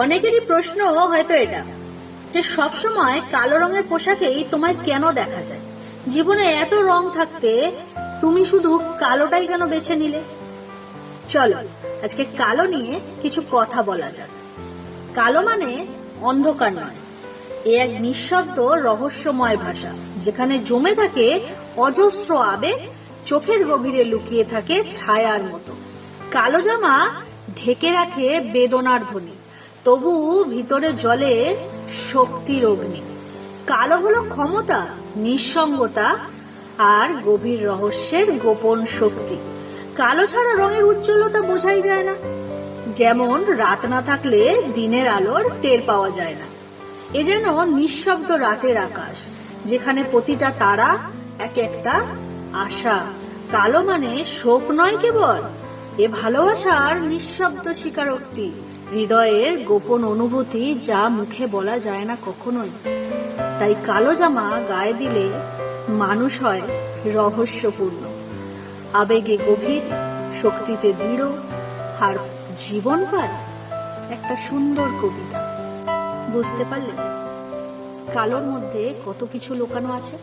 অনেকেরই প্রশ্ন হয়তো এটা যে সবসময় কালো রঙের পোশাকেই তোমায় কেন দেখা যায়। জীবনে এত রং থাকতে তুমি শুধু কালোটাই কেন বেছে নিলে? চলো আজকে কালো নিয়ে কিছু কথা বলা যাক। কালো মানে অন্ধকার নয়, এ এক নিঃশব্দ রহস্যময় ভাষা, যেখানে জমে থাকে অজস্র আবেগ, চোখের গভীরে লুকিয়ে থাকে ছায়ার মতো। কালো জামা ঢেকে রাখে বেদনার ধ্বনি, তবু ভিতরে জ্বলে শক্তির অগ্নি। কালো হলো ক্ষমতা, নিঃসঙ্গতা আর গভীর রহস্যের গোপন শক্তি। কালো ছাড়া রঙের উজ্জ্বলতা বোঝাই যায় না, যেমন রাত না থাকলে দিনের আলোর টের পাওয়া যায় না। এ যেন নিঃশব্দ রাতের আকাশ, যেখানে প্রতিটা তারা এক একটা আশা। কালো মানে শোক নয় কেবল, এ ভালোবাসার নিঃশব্দ স্বীকারোক্তি, হৃদয়ের গোপন অনুভূতি যা মুখে বলা যায় না কখনোই। তাই কালো জামা গায়ে দিলে মানুষ হয় রহস্যপূর্ণ, আবেগে গভীর, শক্তিতে দৃঢ়, আর জীবন পায় একটা সুন্দর কবিতা। বুঝতে পারলে কালোর মধ্যে কত কিছু লুকানো আছে?